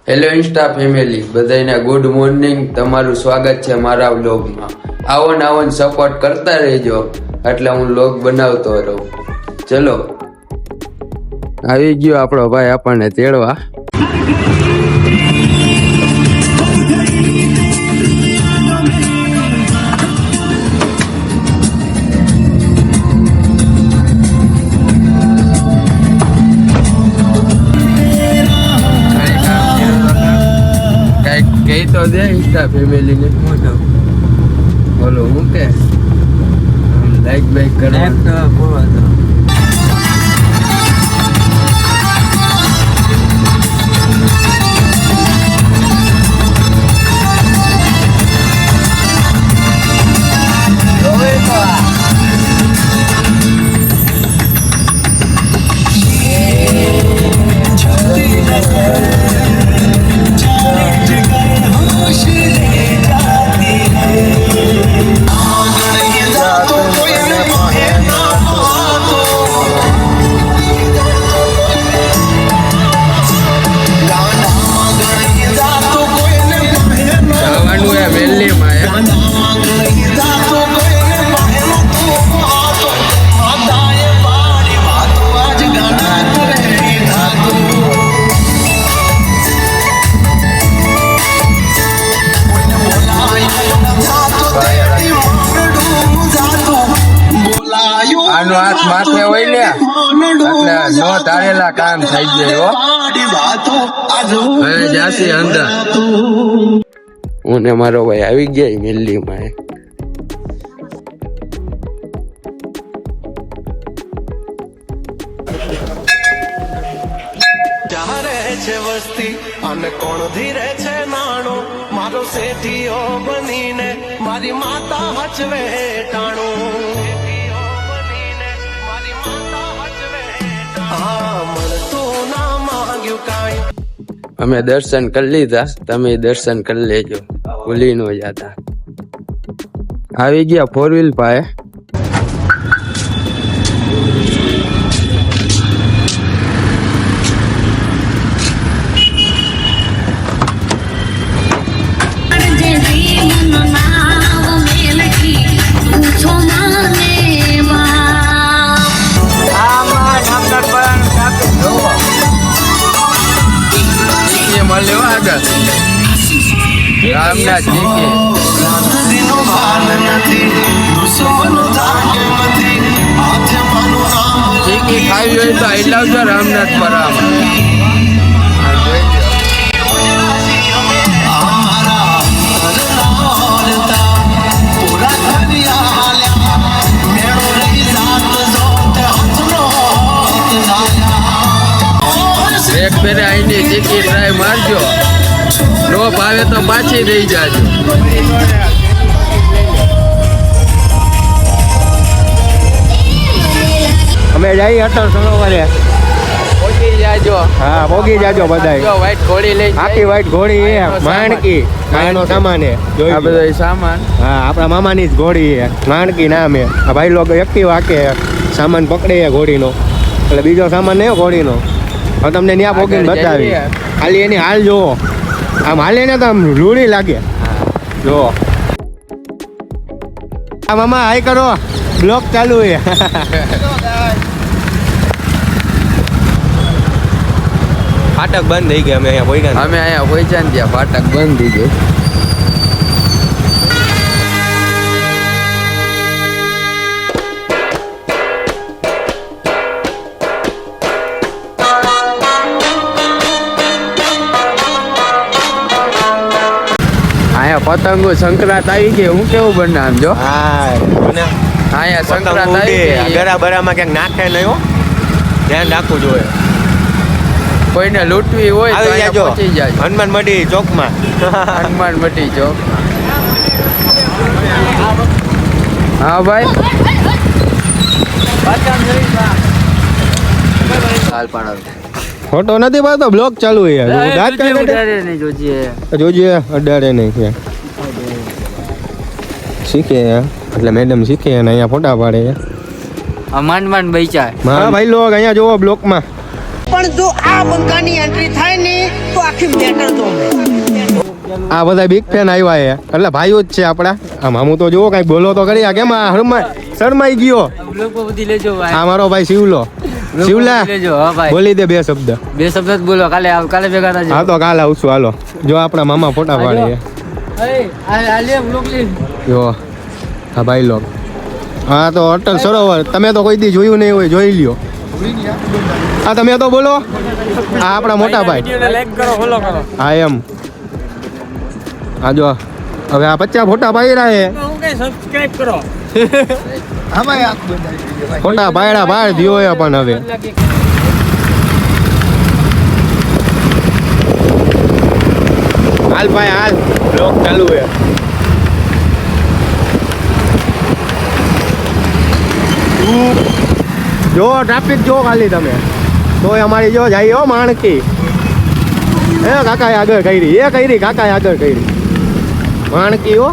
Hello Insta family, બધાને good morning. તમારું સ્વાગત છે મારા વ્લોગમાં. આવો ને સપોર્ટ કરતા રહેજો એટલે હું વ્લોગ બનાવતો રહું. ચલો, આવી ગયો આપણો ભાઈ આપણને તેડવા. કઈ તો દે ઇન્સ્ટા ફેમિલી ને બોલો હું કે લાઈક બાઈક કરવા આનો હાથ માથે હોય ને એટલે નો તારેલા કામ થઈ જાય. હવે જાસી અંદર હું ને મારો ભાઈ આવી ગયા મેલ્લીમાં. વસ્તી અને કોણ ધીરે છે નાણો મારો શેઠીઓ બનીને મારી માતા હચવે ટાણું. અમે દર્શન કરી લીધા, તમે દર્શન કરી લેજો, ભૂલી ન જતા. આવી ગયા 4 વ્હીલ પાસે. મળ્યો આગળ રામનાથ ચીકી ખાવી હોય તો આઈ લાવજો રામનાથ પર. એક ફેરે અહીંની ચીકી ટ્રાય મારજો, નો ભાવે તો પાછી દઈ જાજો. અમે જઈ અટલ સરોવરે પોગી જાજો. હા પોગી જાજો બધા. જો વ્હાઈટ ઘોડી લઈ, આખી વ્હાઈટ ઘોડી એ માણકી એનો સામાન હે. આ બધો સામાન હા આપણા મામાની જ ઘોડી હે, માણકી નામ હે. આ ભાઈ લોકો એક્ટિવ હાકે સામાન પકડે હે ઘોડીનો, એટલે બીજો સામાન નહીં ઘોડીનો. હવે તમને ત્યાં પોગીને બતાવી, ખાલી એની હાલ જોવો. આમ હાલે ને તો આમ લૂડી લાગે. જો આ મામા હાઈ કરો, બ્લોક ચાલુ હે. ફાટક બંધ થઈ ગયા. અમે અહીંયા પહોંચ્યા ને ત્યાં ફાટક બંધ થઈ ગયું. પતંગો સંક્રાંત આવી ગઈ, હું કેવું બનાવ જો. અહીંયા સંક્રાંત આવી ગઈ, ગરા બરામાં ક્યાંક નાખે નહીં હો, ધ્યાન રાખવું જોઈએ. કોઈને લૂંટવી હોય તો અહીંયા પહોંચી જાય હનુમાન મઢી ચોકમાં. હનુમાન મઢી ચોક. હા ભાઈ ફોટો નથી પાડતો, બ્લોક ચાલુ છે. જોજે અડાડે નહીં શીખે એટલે મેડમ શીખે અને અહીંયા ફોટા પાડે. માંડ બૈચા. હા ભાઈ લોગ અહીંયા જોવો બ્લોકમાં. પણ જો આ બંકાની એન્ટ્રી થાય ને તો આ આ બધા બિગ ફેન આવ્યા છે એટલે ભાઈઓ જ છે આપણા. આ મામુ તો જોવો કઈ બોલો તો કરી. આ કેમ આ શરમાઈ ગયો? આ મારો ભાઈ શિવલો. શિવલા બોલી દે બે શબ્દ. બે શબ્દ જ બોલો. કાલે ભેગા થજો. હા તો કાલે આવશું. હાલો જો આપણા મામા ફોટા પાડે જો હા ભાઈ લોગ. હા તો અટલ સરોવર તમે તો કોઈ દી જોયું નહીં હોય, જોઈ લ્યો. હા તમે તો બોલો. આ આપણા મોટા ભાઈ. હા એમ. હા જો હવે આ 50 ફોટા પાડ્યા છે. ફોટા પાડ્યા બહાર દિયો એ પણ હવે હાલ ભાઈ હાલ બ્લોક ચાલુ છે. જો ટ્રાફિક જો ખાલી તમે તો અમારી જો જાય હો માણકી. એ કાકા આગળ કરી કાકા આગળ કરી માણકી હો.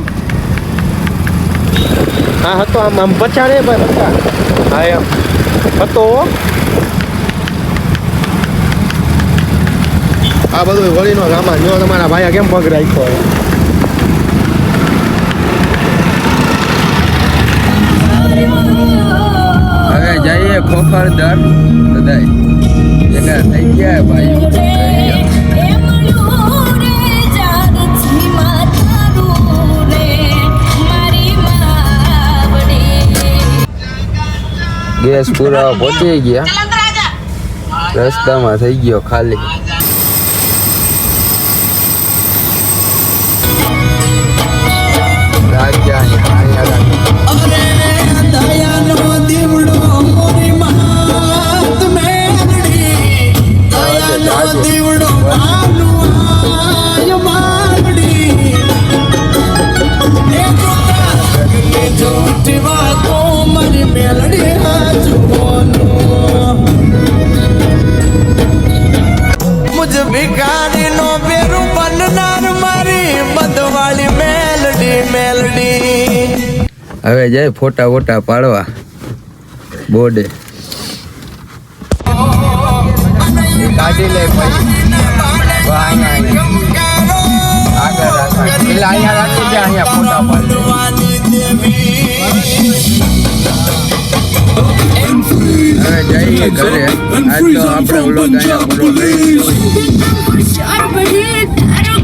હા હતો આમ પછાડે ભાઈ પછાડ. હા એમ હતો. આ બધું હોળીનો સામાન જો તમારા ભાઈ કેમ પગ રાખ્યો હોય. હવે જઈએ ખોખરદર બધાય ભેગા થઈ ગયા ભાઈ. ગેસ પૂરા પહોંચી ગયા. રસ્તામાં થઈ ગયો ખાલી. મુझ ભિખારી નો બેરું બનનાર મારી બધવાળી મેલડી. હવે જાય ફોટા વોટા પાડવા બોર્ડે. કાઢી લે આગળ પેલા અહીંયા રાખી દે. અહીંયા ફોટા પાડે. હવે જઈએ ઘરે. આજ તો આપણે વ્લોગ અહીંયા પૂરો કરીશું.